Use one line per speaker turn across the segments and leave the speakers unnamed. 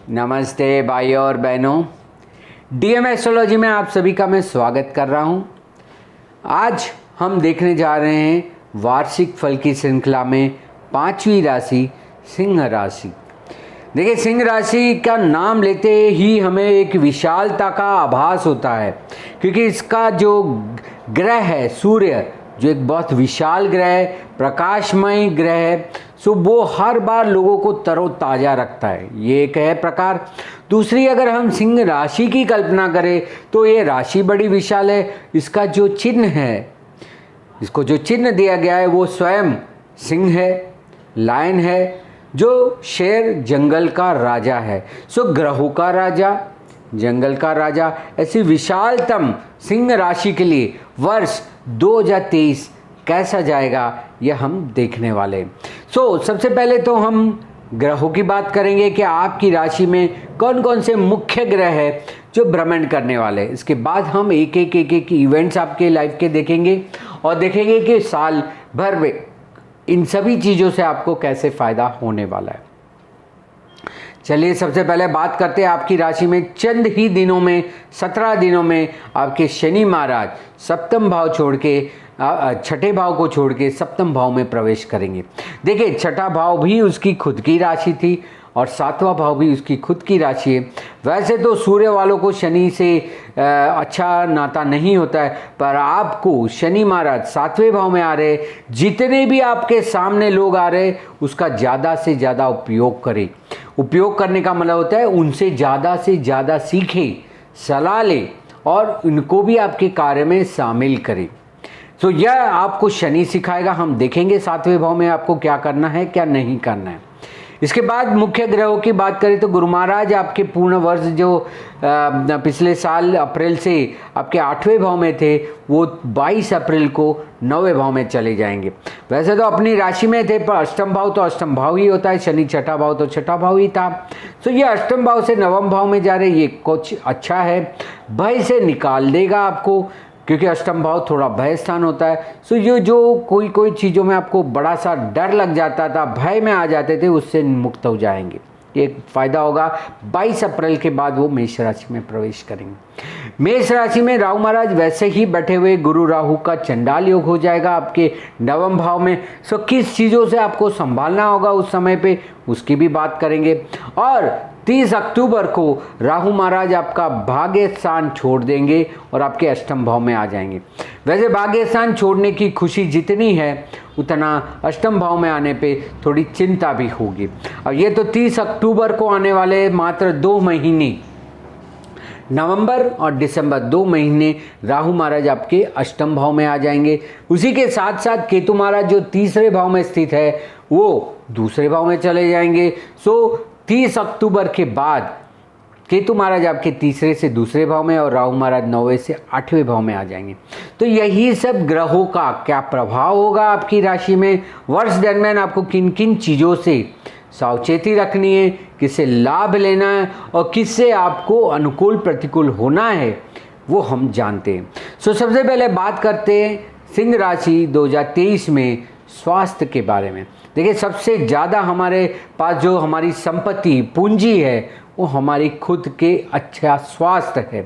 नमस्ते भाइयों और बहनों, डीएम एस्ट्रोलॉजी में आप सभी का मैं स्वागत कर रहा हूं। आज हम देखने जा रहे हैं वार्षिक फल की श्रृंखला में पांचवी राशि सिंह राशि। देखिए, सिंह राशि का नाम लेते ही हमें एक विशालता का आभास होता है, क्योंकि इसका जो ग्रह है सूर्य, जो एक बहुत विशाल ग्रह है, प्रकाशमय ग्रह है, सो वो हर बार लोगों को तरोताज़ा रखता है। ये एक है प्रकार। दूसरी, अगर हम सिंह राशि की कल्पना करें तो ये राशि बड़ी विशाल है। इसका जो चिन्ह है, इसको जो चिन्ह दिया गया है वो स्वयं सिंह है, लायन है, जो शेर जंगल का राजा है। सो ग्रहों का राजा, जंगल का राजा, ऐसी विशालतम सिंह राशि के लिए वर्ष 2023 कैसा जाएगा यह हम देखने वाले हैं। सबसे पहले तो हम ग्रहों की बात करेंगे कि आपकी राशि में कौन कौन से मुख्य ग्रह है जो भ्रमण करने वाले हैं। इसके बाद हम एक एक इवेंट्स आपके लाइफ के देखेंगे और देखेंगे कि साल भर में इन सभी चीज़ों से आपको कैसे फ़ायदा होने वाला है। चलिए, सबसे पहले बात करते हैं आपकी राशि में चंद ही दिनों में, 17 दिनों में आपके शनि महाराज सप्तम भाव छोड़ के, छठे भाव को छोड़ के सप्तम भाव में प्रवेश करेंगे। देखिए, छठा भाव भी उसकी खुद की राशि थी और सातवां भाव भी उसकी खुद की राशि है। वैसे तो सूर्य वालों को शनि से अच्छा नाता नहीं होता है, पर आपको शनि महाराज 7वें भाव में आ रहे, जितने भी आपके सामने लोग आ रहे उसका ज़्यादा से ज़्यादा उपयोग करें। उपयोग करने का मतलब होता है उनसे ज़्यादा से ज़्यादा सीखें, सलाह लें और उनको भी आपके कार्य में शामिल करें। तो यह आपको शनि सिखाएगा। हम देखेंगे 7वें भाव में आपको क्या करना है, क्या नहीं करना है। इसके बाद मुख्य ग्रहों की बात करें तो गुरु महाराज आपके पूर्ण वर्ष जो पिछले साल अप्रैल से आपके 8वें भाव में थे, वो 22 अप्रैल को 9वें भाव में चले जाएंगे। वैसे तो अपनी राशि में थे, पर अष्टम भाव तो अष्टम भाव ही होता है, शनि छठा भाव तो छठा भाव ही था। तो ये अष्टम भाव से नवम भाव में जा रहे, ये कुछ अच्छा है। भय से निकाल देगा आपको, क्योंकि अष्टम भाव थोड़ा भय स्थान होता है। सो ये जो कोई चीज़ों में आपको बड़ा सा डर लग जाता था, भय में आ जाते थे, उससे मुक्त हो जाएंगे। एक फ़ायदा होगा। 22 अप्रैल के बाद वो मेष राशि में प्रवेश करेंगे। मेष राशि में राहु महाराज वैसे ही बैठे हुए, गुरु राहु का चंडाल योग हो जाएगा आपके नवम भाव में। सो किस चीज़ों से आपको संभालना होगा उस समय पे, उसकी भी बात करेंगे। और 30 अक्टूबर को राहु महाराज आपका भाग्य स्थान छोड़ देंगे और आपके अष्टम भाव में आ जाएंगे। वैसे भाग्य स्थान छोड़ने की खुशी जितनी है, उतना अष्टम भाव में आने पे थोड़ी चिंता भी होगी। और ये तो 30 अक्टूबर को आने वाले मात्र 2 महीने, नवंबर और दिसंबर 2 महीने राहु महाराज आपके अष्टम भाव में आ जाएंगे। उसी के साथ साथ केतु महाराज जो तीसरे भाव में स्थित है, वो दूसरे भाव में चले जाएंगे। 30 अक्टूबर के बाद केतु महाराज आपके तीसरे से दूसरे भाव में और राहु महाराज 9वें से 8वें भाव में आ जाएंगे। तो यही सब ग्रहों का क्या प्रभाव होगा आपकी राशि में। वर्ष दरमियान आपको किन किन चीज़ों से सावचेती रखनी है, किससे लाभ लेना है और किससे आपको अनुकूल प्रतिकूल होना है, वो हम जानते हैं। सबसे पहले बात करते हैं सिंह राशि 2023 में स्वास्थ्य के बारे में। देखिए, सबसे ज़्यादा हमारे पास जो हमारी संपत्ति पूंजी है वो हमारी खुद के अच्छा स्वास्थ्य है।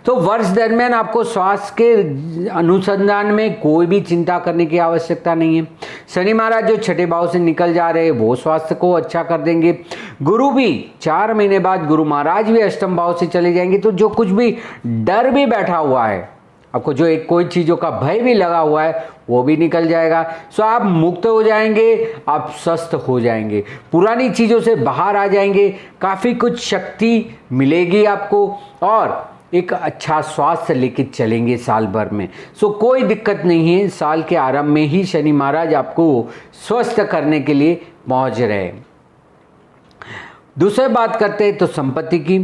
तो वर्ष दरमियान आपको स्वास्थ्य के अनुसंधान में कोई भी चिंता करने की आवश्यकता नहीं है। शनि महाराज जो छठे भाव से निकल जा रहे हैं, वो स्वास्थ्य को अच्छा कर देंगे। गुरु भी 4 महीने बाद, गुरु महाराज भी अष्टम भाव से चले जाएंगे। तो जो कुछ भी डर भी बैठा हुआ है आपको, जो एक कोई चीज़ों का भय भी लगा हुआ है, वो भी निकल जाएगा। आप मुक्त हो जाएंगे, आप स्वस्थ हो जाएंगे, पुरानी चीज़ों से बाहर आ जाएंगे, काफ़ी कुछ शक्ति मिलेगी आपको और एक अच्छा स्वास्थ्य लेके चलेंगे साल भर में। कोई दिक्कत नहीं है। साल के आरंभ में ही शनि महाराज आपको स्वस्थ करने के लिए पहुँच रहे हैं। दूसरी बात करते हैं तो संपत्ति की,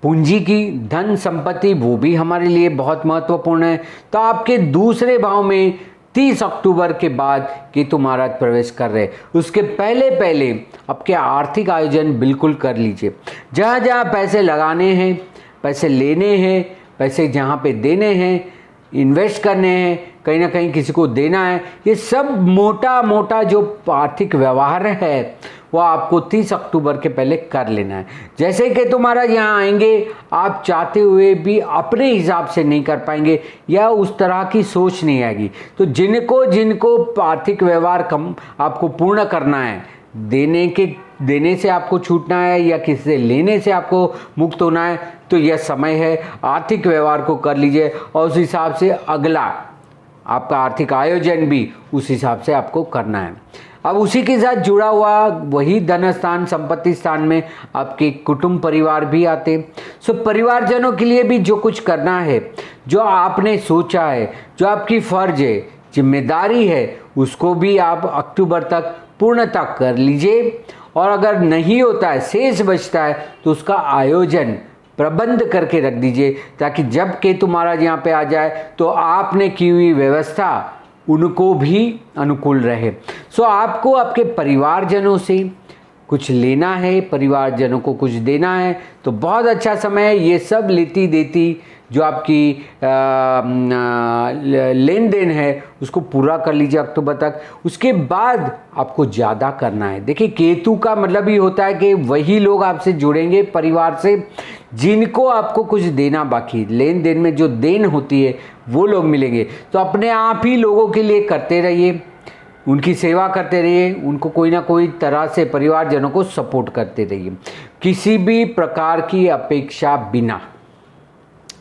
पूंजी की, धन संपत्ति, वो भी हमारे लिए बहुत महत्वपूर्ण है। तो आपके दूसरे भाव में 30 अक्टूबर के बाद केतु महाराज प्रवेश कर रहे, उसके पहले आपके आर्थिक आयोजन बिल्कुल कर लीजिए। जहाँ जहाँ पैसे लगाने हैं, पैसे लेने हैं, पैसे जहाँ पे देने हैं, इन्वेस्ट करने हैं, कहीं ना कहीं किसी को देना है, ये सब मोटा मोटा जो आर्थिक व्यवहार है वो आपको 30 अक्टूबर के पहले कर लेना है। जैसे कि तुम्हारा यहाँ आएंगे, आप चाहते हुए भी अपने हिसाब से नहीं कर पाएंगे या उस तरह की सोच नहीं आएगी। तो जिनको आर्थिक व्यवहार कम आपको पूर्ण करना है, देने से आपको छूटना है या किसी से लेने से आपको मुक्त होना है, तो यह समय है, आर्थिक व्यवहार को कर लीजिए और उस हिसाब से अगला आपका आर्थिक आयोजन भी उस हिसाब से आपको करना है। अब उसी के साथ जुड़ा हुआ वही धन स्थान, संपत्ति स्थान में आपके कुटुंब परिवार भी आते। सो परिवारजनों के लिए भी जो कुछ करना है, जो आपने सोचा है, जो आपकी फर्ज है, जिम्मेदारी है, उसको भी आप अक्टूबर तक पूर्णतः कर लीजिए। और अगर नहीं होता है, शेष बचता है, तो उसका आयोजन प्रबंध करके रख दीजिए, ताकि जब केतु महाराज यहाँ पे आ जाए तो आपने की हुई व्यवस्था उनको भी अनुकूल रहे। सो आपको आपके परिवारजनों से कुछ लेना है, परिवारजनों को कुछ देना है, तो बहुत अच्छा समय है। ये सब लेती देती जो आपकी लेन देन है उसको पूरा कर लीजिए अक्टूबर तक। उसके बाद आपको ज़्यादा करना है। देखिए, केतु का मतलब ही होता है कि वही लोग आपसे जुड़ेंगे परिवार से जिनको आपको कुछ देना बाकी, लेन देन में जो देन होती है वो लोग मिलेंगे। तो अपने आप ही लोगों के लिए करते रहिए, उनकी सेवा करते रहिए, उनको कोई ना कोई तरह से परिवारजनों को सपोर्ट करते रहिए, किसी भी प्रकार की अपेक्षा बिना।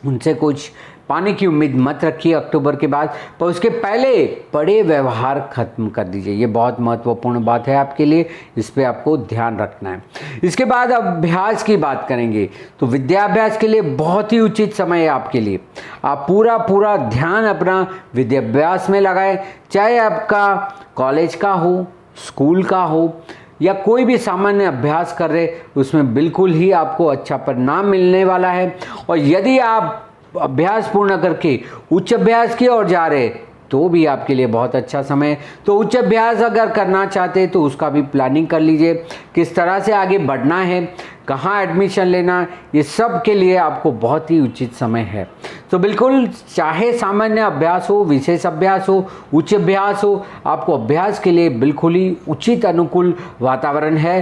उनसे कुछ पाने की उम्मीद मत रखिए अक्टूबर के बाद, पर उसके पहले बड़े व्यवहार खत्म कर दीजिए। ये बहुत महत्वपूर्ण बात है आपके लिए, इस पे आपको ध्यान रखना है। इसके बाद अभ्यास की बात करेंगे तो विद्याभ्यास के लिए बहुत ही उचित समय है आपके लिए। आप पूरा ध्यान अपना विद्याभ्यास में लगाएं, चाहे आपका कॉलेज का हो, स्कूल का हो या कोई भी सामान्य अभ्यास कर रहे, उसमें बिल्कुल ही आपको अच्छा परिणाम मिलने वाला है। और यदि आप अभ्यास पूर्ण करके उच्च अभ्यास की ओर जा रहे तो भी आपके लिए बहुत अच्छा समय है। तो उच्च अभ्यास अगर करना चाहते तो उसका भी प्लानिंग कर लीजिए, किस तरह से आगे बढ़ना है, कहाँ एडमिशन लेना, ये सब के लिए आपको बहुत ही उचित समय है। तो बिल्कुल, चाहे सामान्य अभ्यास हो, विशेष अभ्यास हो, उच्च अभ्यास हो, आपको अभ्यास के लिए बिल्कुल ही उचित अनुकूल वातावरण है,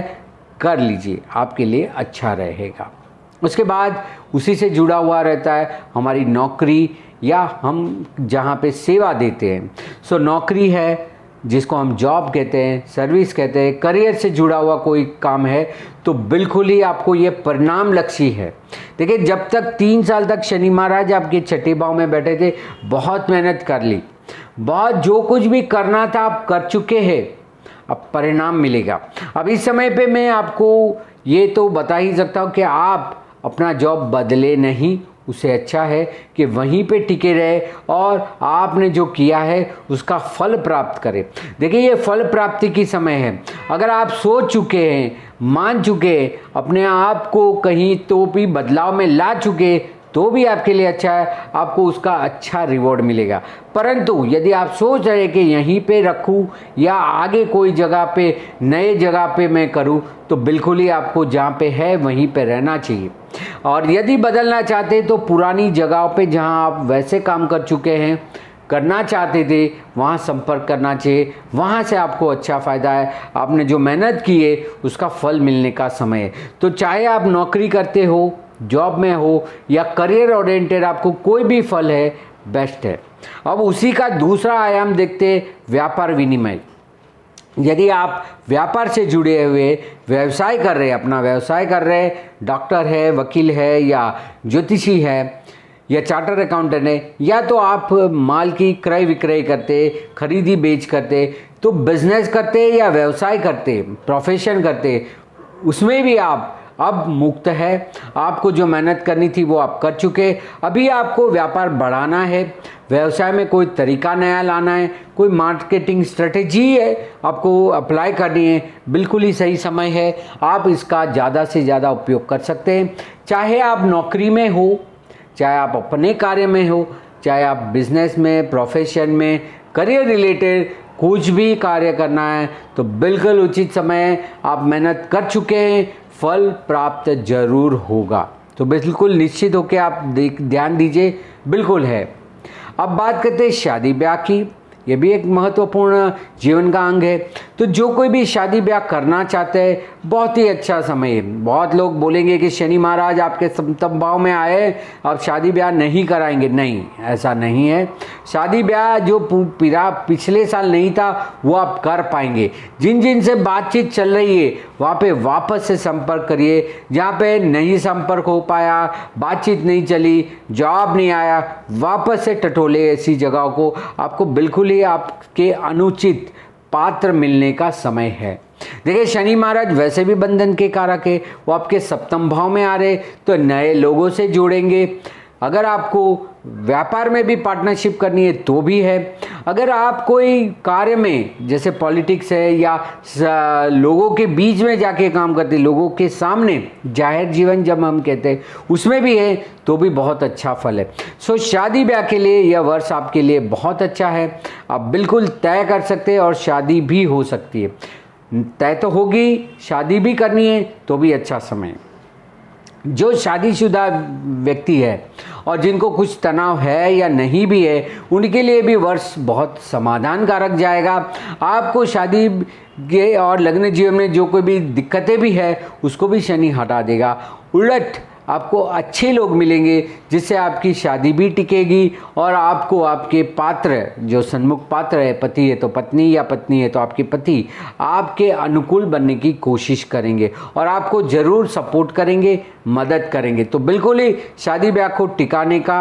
कर लीजिए, आपके लिए अच्छा रहेगा। उसके बाद उसी से जुड़ा हुआ रहता है हमारी नौकरी या हम जहाँ पे सेवा देते हैं। सो नौकरी है जिसको हम जॉब कहते हैं, सर्विस कहते हैं, करियर से जुड़ा हुआ कोई काम है, तो बिल्कुल ही आपको ये परिणाम लक्ष्य है। देखिए, जब तक 3 साल तक शनि महाराज आपके छठे भाव में बैठे थे, बहुत मेहनत कर ली, बहुत जो कुछ भी करना था आप कर चुके हैं, अब परिणाम मिलेगा। अब इस समय पे मैं आपको ये तो बता ही सकता हूँ कि आप अपना जॉब बदले नहीं, उससे अच्छा है कि वहीं पे टिके रहे और आपने जो किया है उसका फल प्राप्त करें। देखिए, ये फल प्राप्ति की समय है। अगर आप सोच चुके हैं, मान चुके हैं, अपने आप को कहीं तो भी बदलाव में ला चुके, तो भी आपके लिए अच्छा है, आपको उसका अच्छा रिवॉर्ड मिलेगा। परंतु यदि आप सोच रहे कि यहीं पे रखूं या आगे कोई जगह पे, नए जगह पे मैं करूं, तो बिल्कुल ही आपको जहाँ पे है वहीं पे रहना चाहिए। और यदि बदलना चाहते तो पुरानी जगहों पे जहाँ आप वैसे काम कर चुके हैं, करना चाहते थे, वहाँ संपर्क करना चाहिए, वहाँ से आपको अच्छा फ़ायदा है। आपने जो मेहनत की है उसका फल मिलने का समय है। तो चाहे आप नौकरी करते हो, जॉब में हो या करियर ओरिएंटेड, आपको कोई भी फल है, बेस्ट है। अब उसी का दूसरा आयाम देखते हैं, व्यापार विनिमय। यदि आप व्यापार से जुड़े हुए व्यवसाय कर रहे हैं, अपना व्यवसाय कर रहे हैं, डॉक्टर है, वकील है या ज्योतिषी है या चार्टर अकाउंटेंट है, या तो आप माल की क्रय विक्रय करते, खरीदी बेच करते, तो बिजनेस करते या व्यवसाय करते, प्रोफेशन करते, उसमें भी आप अब मुक्त है। आपको जो मेहनत करनी थी वो आप कर चुके। अभी आपको व्यापार बढ़ाना है, व्यवसाय में कोई तरीका नया लाना है, कोई मार्केटिंग स्ट्रेटेजी है आपको अप्लाई करनी है, बिल्कुल ही सही समय है। आप इसका ज़्यादा से ज़्यादा उपयोग कर सकते हैं। चाहे आप नौकरी में हो, चाहे आप अपने कार्य में हो, चाहे आप बिजनेस में, प्रोफेशन में, करियर रिलेटेड कुछ भी कार्य करना है, तो बिल्कुल उचित समय है। आप मेहनत कर चुके हैं, फल प्राप्त जरूर होगा। तो बिल्कुल निश्चित होकर आप ध्यान दीजिए, बिल्कुल है। अब बात करते हैं शादी ब्याह की। ये भी एक महत्वपूर्ण जीवन का अंग है। तो जो कोई भी शादी ब्याह करना चाहते हैं बहुत ही अच्छा समय है। बहुत लोग बोलेंगे कि शनि महाराज आपके सप्तम भाव में आए, अब शादी ब्याह नहीं कराएंगे। नहीं, ऐसा नहीं है। शादी ब्याह जो पिछले साल नहीं था वो आप कर पाएंगे। जिन जिन से बातचीत चल रही है वहाँ पे वापस से संपर्क करिए। जहाँ पे नहीं संपर्क हो पाया, बातचीत नहीं चली, जवाब नहीं आया, वापस से टटोले ऐसी जगहों को। आपको बिल्कुल ही आपके अनुचित पात्र मिलने का समय है। देखिए, शनि महाराज वैसे भी बंधन के कारक है, वो आपके सप्तम भाव में आ रहे, तो नए लोगों से जुड़ेंगे। अगर आपको व्यापार में भी पार्टनरशिप करनी है तो भी है। अगर आप कोई कार्य में जैसे पॉलिटिक्स है या लोगों के बीच में जाके काम करते, लोगों के सामने जाहिर जीवन जब हम कहते हैं उसमें भी है तो भी बहुत अच्छा फल है। सो शादी ब्याह के लिए यह वर्ष आपके लिए बहुत अच्छा है। आप बिल्कुल तय कर सकते हैं और शादी भी हो सकती है। तय तो होगी, शादी भी करनी है तो भी अच्छा समय है। जो शादीशुदा व्यक्ति है और जिनको कुछ तनाव है या नहीं भी है, उनके लिए भी वर्ष बहुत समाधान कारक जाएगा। आपको शादी के और लग्न जीवन में जो कोई भी दिक्कतें भी है उसको भी शनि हटा देगा। उलट आपको अच्छे लोग मिलेंगे जिससे आपकी शादी भी टिकेगी और आपको आपके पात्र, जो सन्मुख पात्र है, पति है तो पत्नी या पत्नी है तो आपके पति, आपके अनुकूल बनने की कोशिश करेंगे और आपको ज़रूर सपोर्ट करेंगे, मदद करेंगे। तो बिल्कुल ही शादी ब्याह को टिकाने का,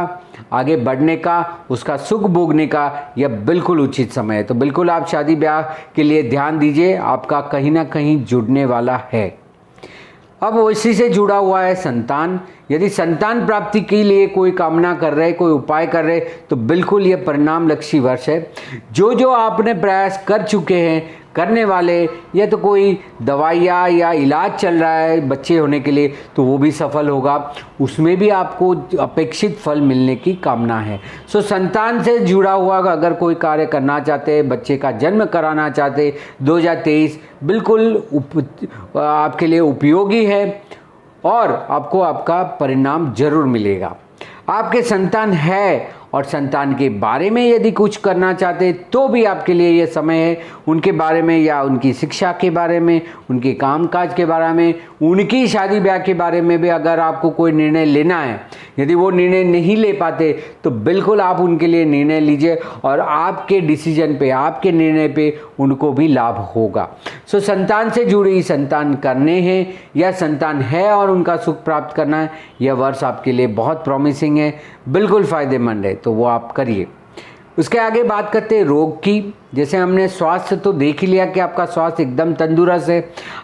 आगे बढ़ने का, उसका सुख भोगने का यह बिल्कुल उचित समय है। तो बिल्कुल आप शादी ब्याह के लिए ध्यान दीजिए, आपका कहीं ना कहीं जुड़ने वाला है। अब इसी से जुड़ा हुआ है संतान। यदि संतान प्राप्ति के लिए कोई कामना कर रहे, कोई उपाय कर रहे, तो बिल्कुल ये परिणाम लक्षी वर्ष है। जो आपने प्रयास कर चुके हैं, करने वाले, या तो कोई दवाइयाँ या इलाज चल रहा है बच्चे होने के लिए, तो वो भी सफल होगा। उसमें भी आपको अपेक्षित फल मिलने की कामना है। सो संतान से जुड़ा हुआ अगर कोई कार्य करना चाहते हैं, बच्चे का जन्म कराना चाहते, 2023 बिल्कुल आपके लिए उपयोगी है और आपको आपका परिणाम जरूर मिलेगा। आपके संतान है और संतान के बारे में यदि कुछ करना चाहते तो भी आपके लिए यह समय है। उनके बारे में या उनकी शिक्षा के बारे में, उनके कामकाज के बारे में, उनकी शादी ब्याह के बारे में भी अगर आपको कोई निर्णय लेना है, यदि वो निर्णय नहीं ले पाते तो बिल्कुल आप उनके लिए निर्णय लीजिए और आपके डिसीजन पे, आपके निर्णय पे उनको भी लाभ होगा। सो संतान से जुड़ी, संतान करने हैं या संतान है और उनका सुख प्राप्त करना है, यह वर्ष आपके लिए बहुत प्रॉमिसिंग है, बिल्कुल फायदेमंद है, तो वो आप करिए। उसके आगे बात करते हैं रोग की। जैसे हमने स्वास्थ्य तो देख ही लिया कि आपका स्वास्थ्य एकदम तंदुरुस्त है।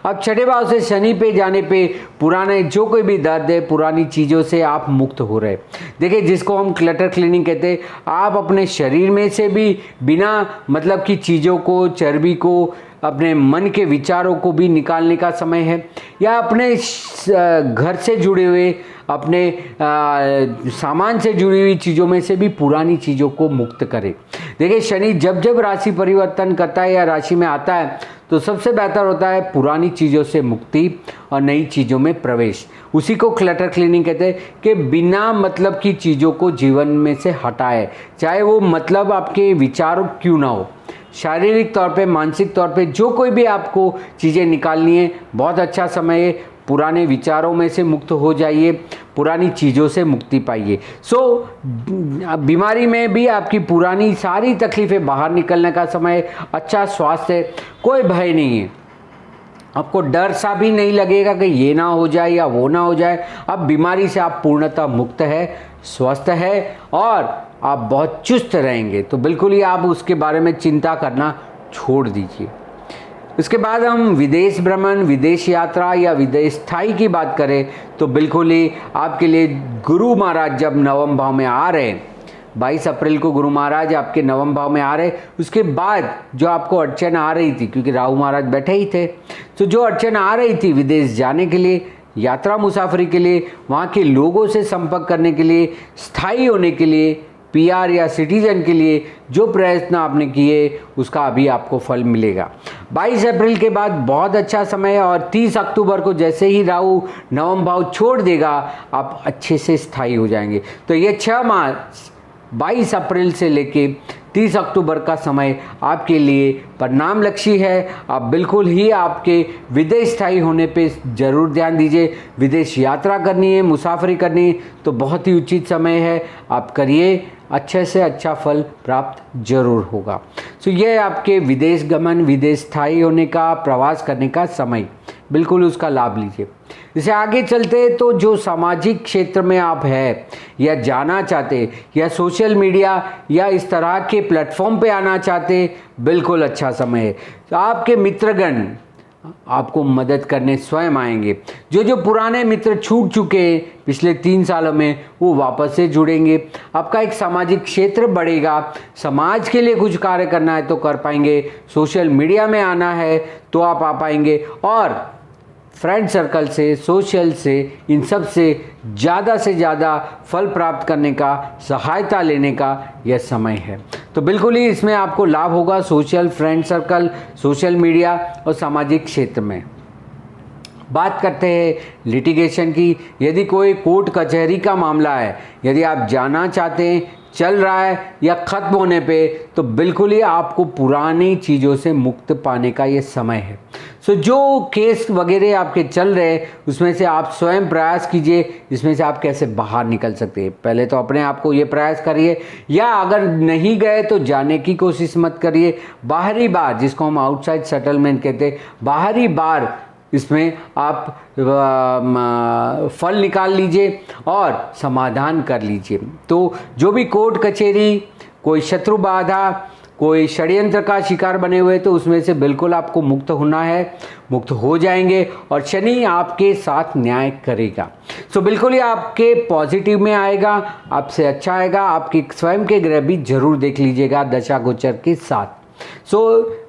अब छठे भाव से शनि पे जाने पे पुराने जो कोई भी दर्द है, पुरानी चीज़ों से आप मुक्त हो रहे। देखिए, जिसको हम क्लटर क्लीनिंग कहते हैं, आप अपने शरीर में से भी बिना मतलब की चीज़ों को, चर्बी को, अपने मन के विचारों को भी निकालने का समय है, या अपने घर से जुड़े हुए, अपने सामान से जुड़ी हुई चीज़ों में से भी पुरानी चीज़ों को मुक्त करें। देखिए, शनि जब जब राशि परिवर्तन करता है या राशि में आता है तो सबसे बेहतर होता है पुरानी चीज़ों से मुक्ति और नई चीज़ों में प्रवेश। उसी को क्लटर क्लीनिंग कहते हैं कि बिना मतलब की चीज़ों को जीवन में से हटाए, चाहे वो मतलब आपके विचार क्यों ना हो। शारीरिक तौर पे, मानसिक तौर पे जो कोई भी आपको चीज़ें निकालनी है, बहुत अच्छा समय है। पुराने विचारों में से मुक्त हो जाइए, पुरानी चीज़ों से मुक्ति पाइए। सो बीमारी में भी आपकी पुरानी सारी तकलीफ़ें बाहर निकलने का समय है। अच्छा स्वास्थ्य है, कोई भय नहीं है, आपको डर सा भी नहीं लगेगा कि ये ना हो जाए या वो ना हो जाए। अब बीमारी से आप पूर्णतः मुक्त है, स्वस्थ है और आप बहुत चुस्त रहेंगे। तो बिल्कुल ही आप उसके बारे में चिंता करना छोड़ दीजिए। इसके बाद हम विदेश भ्रमण, विदेश यात्रा या विदेश स्थायी की बात करें तो बिल्कुल ही आपके लिए गुरु महाराज जब नवम भाव में आ रहे हैं, 22 अप्रैल को गुरु महाराज आपके नवम भाव में आ रहे, उसके बाद जो आपको अड़चन आ रही थी, क्योंकि राहु महाराज बैठे ही थे, तो जो अड़चन आ रही थी विदेश जाने के लिए, यात्रा मुसाफरी के लिए, वहाँ के लोगों से संपर्क करने के लिए, स्थायी होने के लिए, पीआर या सिटीजन के लिए जो प्रयत्न आपने किए उसका अभी आपको फल मिलेगा। 22 अप्रैल के बाद बहुत अच्छा समय है और 30 अक्टूबर को जैसे ही राहु नवम भाव छोड़ देगा, आप अच्छे से स्थायी हो जाएंगे। तो ये 6 माह 22 अप्रैल से लेके 30 अक्टूबर का समय आपके लिए परिणाम लक्षी है। आप बिल्कुल ही आपके विदेश स्थायी होने पे ज़रूर ध्यान दीजिए। विदेश यात्रा करनी है, मुसाफरी करनी है तो बहुत ही उचित समय है, आप करिए, अच्छे से अच्छा फल प्राप्त जरूर होगा। सो ये आपके विदेश गमन, विदेश स्थायी होने का, प्रवास करने का समय, बिल्कुल उसका लाभ लीजिए। इसे आगे चलते तो जो सामाजिक क्षेत्र में आप हैं या जाना चाहते या सोशल मीडिया या इस तरह के प्लेटफॉर्म पे आना चाहते, बिल्कुल अच्छा समय है। तो आपके मित्रगण आपको मदद करने स्वयं आएंगे। जो पुराने मित्र छूट चुके हैं पिछले 3 सालों में, वो वापस से जुड़ेंगे। आपका एक सामाजिक क्षेत्र बढ़ेगा। समाज के लिए कुछ कार्य करना है तो कर पाएंगे। सोशल मीडिया में आना है तो आप आ पाएंगे। और फ्रेंड सर्कल से, सोशल से, इन सब से ज़्यादा फल प्राप्त करने का, सहायता लेने का यह समय है। तो बिल्कुल ही इसमें आपको लाभ होगा। Social, friend circle, social media और सामाजिक क्षेत्र में। बात करते हैं लिटिगेशन की। यदि कोई कोर्ट कचहरी का मामला है, यदि आप जाना चाहते हैं, चल रहा है या ख़त्म होने पे, तो बिल्कुल ही आपको पुरानी चीज़ों से मुक्त पाने का ये समय है। सो जो केस वगैरह आपके चल रहे हैं उसमें से आप स्वयं प्रयास कीजिए, इसमें से आप कैसे बाहर निकल सकते हैं। पहले तो अपने आप को ये प्रयास करिए, या अगर नहीं गए तो जाने की कोशिश मत करिए। बाहरी बार, जिसको हम आउटसाइड सेटलमेंट कहते हैं, बाहरी बार, इसमें आप फल निकाल लीजिए और समाधान कर लीजिए। तो जो भी कोर्ट कचहरी, कोई शत्रु बाधा, कोई षड्यंत्र का शिकार बने हुए, तो उसमें से बिल्कुल आपको मुक्त होना है, मुक्त हो जाएंगे और शनि आपके साथ न्याय करेगा। सो बिल्कुल ही आपके पॉजिटिव में आएगा, आपसे अच्छा आएगा। आपके स्वयं के ग्रह भी जरूर देख लीजिएगा दशा गोचर के साथ। सो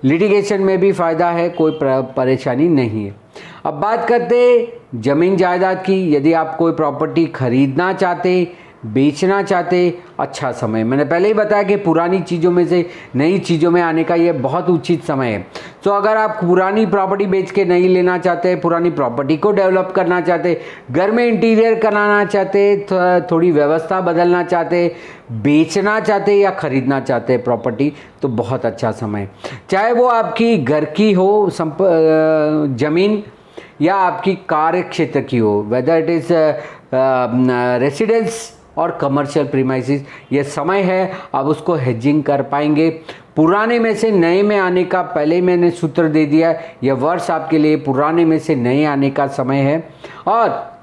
लिटिगेशन में भी फायदा है, कोई परेशानी नहीं है। अब बात करते जमीन जायदाद की। यदि आप कोई प्रॉपर्टी खरीदना चाहते, बेचना चाहते, अच्छा समय। मैंने पहले ही बताया कि पुरानी चीज़ों में से नई चीज़ों में आने का ये बहुत उचित समय है। तो अगर आप पुरानी प्रॉपर्टी बेच के नई लेना चाहते हैं, पुरानी प्रॉपर्टी को डेवलप करना चाहते, घर में इंटीरियर कराना चाहते, थोड़ी व्यवस्था बदलना चाहते, बेचना चाहते या खरीदना चाहते प्रॉपर्टी, तो बहुत अच्छा समय। चाहे वो आपकी घर की हो जमीन या आपकी कार्य क्षेत्र की हो, वेदर इट इज़ रेसिडेंस और कमर्शियल प्रीमाइसिस, ये समय है। आप उसको हेजिंग कर पाएंगे। पुराने में से नए में आने का पहले ही मैंने सूत्र दे दिया है। यह वर्ष आपके लिए पुराने में से नए आने का समय है। और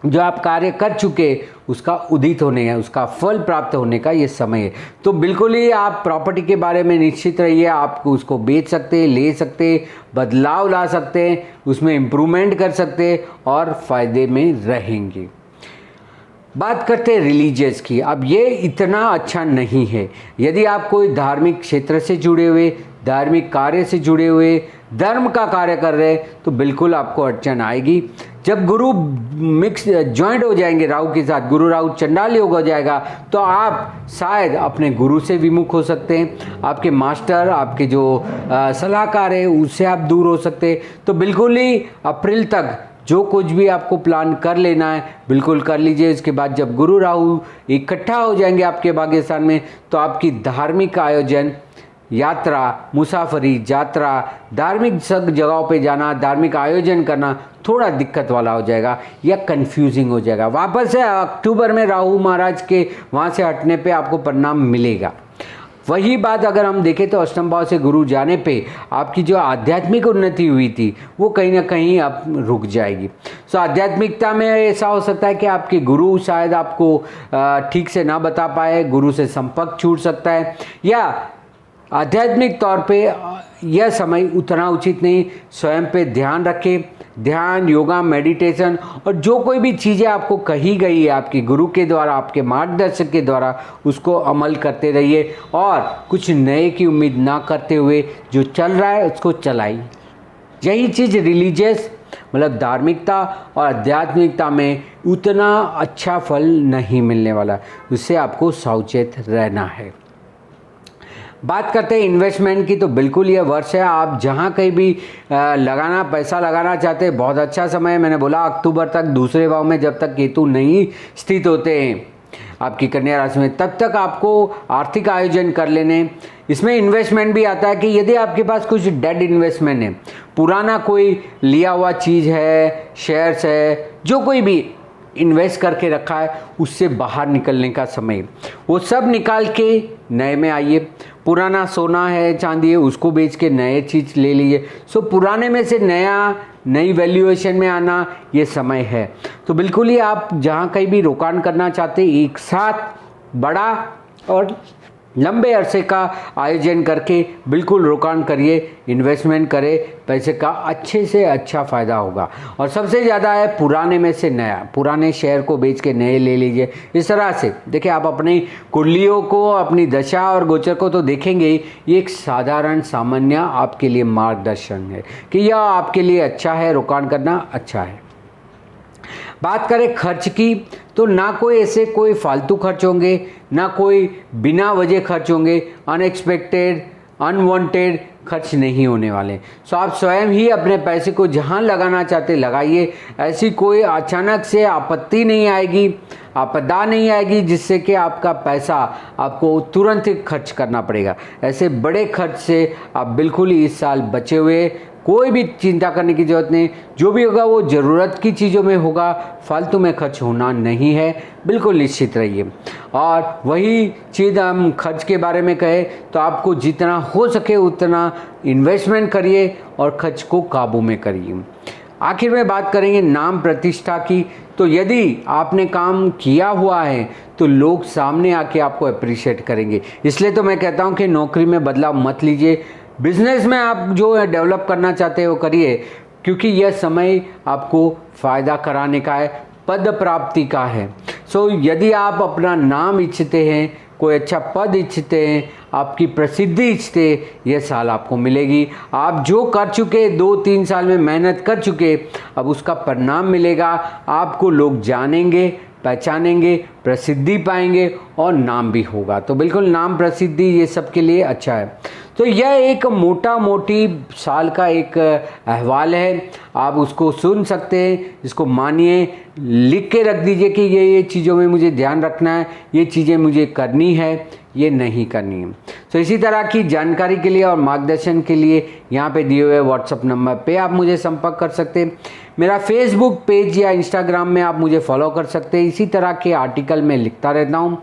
जो आप कार्य कर चुके उसका उदित होने है, उसका फल प्राप्त होने का ये समय है। तो बिल्कुल ही आप प्रॉपर्टी के बारे में निश्चित रहिए। आप उसको बेच सकते हैं, ले सकते हैं, बदलाव ला सकते हैं, उसमें इम्प्रूवमेंट कर सकते हैं और फायदे में रहेंगे। बात करते हैं रिलीजियस की। अब ये इतना अच्छा नहीं है। यदि आप कोई धार्मिक क्षेत्र से जुड़े हुए, धार्मिक कार्य से जुड़े हुए, धर्म का कार्य कर रहे हैं, तो बिल्कुल आपको अड़चन आएगी। जब गुरु मिक्स ज्वाइंट हो जाएंगे राहु के साथ, गुरु राहु चंडाल योग हो जाएगा, तो आप शायद अपने गुरु से विमुख हो सकते हैं। आपके मास्टर, आपके जो सलाहकार है, उससे आप दूर हो सकते हैं। तो बिल्कुल ही अप्रैल तक जो कुछ भी आपको प्लान कर लेना है बिल्कुल कर लीजिए। इसके बाद जब गुरु राहु इकट्ठा हो जाएंगे आपके भाग्य स्थान में, तो आपकी धार्मिक आयोजन, यात्रा, मुसाफरी, यात्रा, धार्मिक सब जगहों पे जाना, धार्मिक आयोजन करना थोड़ा दिक्कत वाला हो जाएगा या कंफ्यूजिंग हो जाएगा। वापस से अक्टूबर में राहु महाराज के वहाँ से हटने पे आपको परिणाम मिलेगा। वही बात अगर हम देखें तो अष्टम भाव से गुरु जाने पे आपकी जो आध्यात्मिक उन्नति हुई थी वो कहीं ना कहीं अब रुक जाएगी। सो आध्यात्मिकता में ऐसा हो सकता है कि आपके गुरु शायद आपको ठीक से ना बता पाए, गुरु से संपर्क छूट सकता है, या आध्यात्मिक तौर पे यह समय उतना उचित नहीं। स्वयं पे ध्यान रखें। ध्यान, योगा, मेडिटेशन और जो कोई भी चीज़ें आपको कही गई है आपके गुरु के द्वारा, आपके मार्गदर्शक के द्वारा, उसको अमल करते रहिए और कुछ नए की उम्मीद ना करते हुए जो चल रहा है उसको चलाइए। यही चीज़ रिलीजियस मतलब धार्मिकता और आध्यात्मिकता में उतना अच्छा फल नहीं मिलने वाला, उससे आपको सावचेत रहना है। बात करते हैं इन्वेस्टमेंट की, तो बिल्कुल ये वर्ष है। आप जहाँ कहीं भी पैसा लगाना चाहते हैं, बहुत अच्छा समय है। मैंने बोला अक्टूबर तक दूसरे भाव में जब तक केतु नहीं स्थित होते हैं, आपकी कन्या राशि में, तब तक आपको आर्थिक आयोजन कर लेने। इसमें इन्वेस्टमेंट भी आता है कि यदि आपके पास कुछ डेड इन्वेस्टमेंट है, पुराना कोई लिया हुआ चीज़ है, शेयर्स है, जो कोई भी इन्वेस्ट करके रखा है, उससे बाहर निकलने का समय, वो सब निकाल के नए में आइए। पुराना सोना है, चांदी है, उसको बेच के नए चीज़ ले लीजिए। सो पुराने में से नई वैल्यूएशन में आना ये समय है। तो बिल्कुल ही आप जहाँ कहीं भी रोकाण करना चाहते, एक साथ बड़ा और लंबे अरसे का आयोजन करके बिल्कुल रोकाण करिए, इन्वेस्टमेंट करें, पैसे का अच्छे से अच्छा फ़ायदा होगा। और सबसे ज़्यादा है पुराने में से नया, पुराने शेयर को बेच के नए ले लीजिए। इस तरह से देखिए, आप अपनी कुंडलियों को, अपनी दशा और गोचर को तो देखेंगे ही, ये एक साधारण सामान्य आपके लिए मार्गदर्शन है कि यह आपके लिए अच्छा है, रोकाण करना अच्छा है। बात करें खर्च की, तो ना कोई ऐसे कोई फालतू खर्च होंगे, ना कोई बिना वजह खर्च होंगे, अनएक्सपेक्टेड अनवांटेड खर्च नहीं होने वाले। सो आप स्वयं ही अपने पैसे को जहां लगाना चाहते लगाइए। ऐसी कोई अचानक से आपत्ति नहीं आएगी, आपदा नहीं आएगी जिससे कि आपका पैसा आपको तुरंत ही खर्च करना पड़ेगा। ऐसे बड़े खर्च से आप बिल्कुल ही इस साल बचे हुए, कोई भी चिंता करने की ज़रूरत नहीं। जो भी होगा वो ज़रूरत की चीज़ों में होगा, फालतू में खर्च होना नहीं है, बिल्कुल निश्चित रहिए। और वही चीज़ हम खर्च के बारे में कहें तो आपको जितना हो सके उतना इन्वेस्टमेंट करिए और खर्च को काबू में करिए। आखिर में बात करेंगे नाम प्रतिष्ठा की। तो यदि आपने काम किया हुआ है तो लोग सामने आके आपको अप्रिशिएट करेंगे। इसलिए तो मैं कहता हूँ कि नौकरी में बदलाव मत लीजिए, बिजनेस में आप जो डेवलप करना चाहते हो करिए, क्योंकि यह समय आपको फ़ायदा कराने का है, पद प्राप्ति का है। सो यदि आप अपना नाम इच्छते हैं, कोई अच्छा पद इच्छते हैं, आपकी प्रसिद्धि इच्छते, यह साल आपको मिलेगी। आप जो कर चुके 2-3 साल में मेहनत कर चुके, अब उसका परिणाम मिलेगा। आपको लोग जानेंगे, पहचानेंगे, प्रसिद्धि पाएंगे और नाम भी होगा। तो बिल्कुल नाम प्रसिद्धि ये सब के लिए अच्छा है। तो यह एक मोटा मोटी साल का एक अहवाल है, आप उसको सुन सकते हैं, इसको मानिए, लिख के रख दीजिए कि ये चीज़ों में मुझे ध्यान रखना है, ये चीज़ें मुझे करनी है, ये नहीं करनी है। तो इसी तरह की जानकारी के लिए और मार्गदर्शन के लिए यहाँ पे दिए हुए व्हाट्सएप नंबर पे आप मुझे संपर्क कर सकते हैं। मेरा फेसबुक पेज या इंस्टाग्राम में आप मुझे फॉलो कर सकते हैं। इसी तरह के आर्टिकल मैं लिखता रहता हूँ।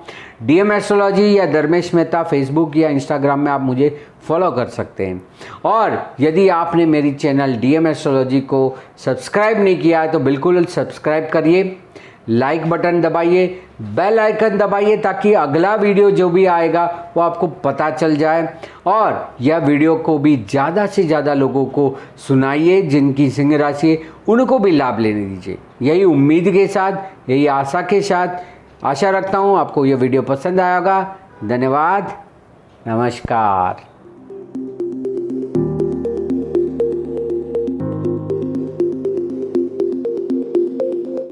DM एस्ट्रोलॉजी या धर्मेश मेहता फेसबुक या इंस्टाग्राम में आप मुझे फॉलो कर सकते हैं। और यदि आपने मेरी चैनल DM एस्ट्रोलॉजी को सब्सक्राइब नहीं किया है तो बिल्कुल सब्सक्राइब करिए, लाइक बटन दबाइए, बेल आइकन दबाइए, ताकि अगला वीडियो जो भी आएगा वो आपको पता चल जाए। और यह वीडियो को भी ज़्यादा से ज़्यादा लोगों को सुनाइए, जिनकी सिंह राशि है उनको भी लाभ लेने दीजिए। यही उम्मीद के साथ, यही आशा के साथ, आशा रखता हूँ आपको यह वीडियो पसंद आया होगा। धन्यवाद, नमस्कार।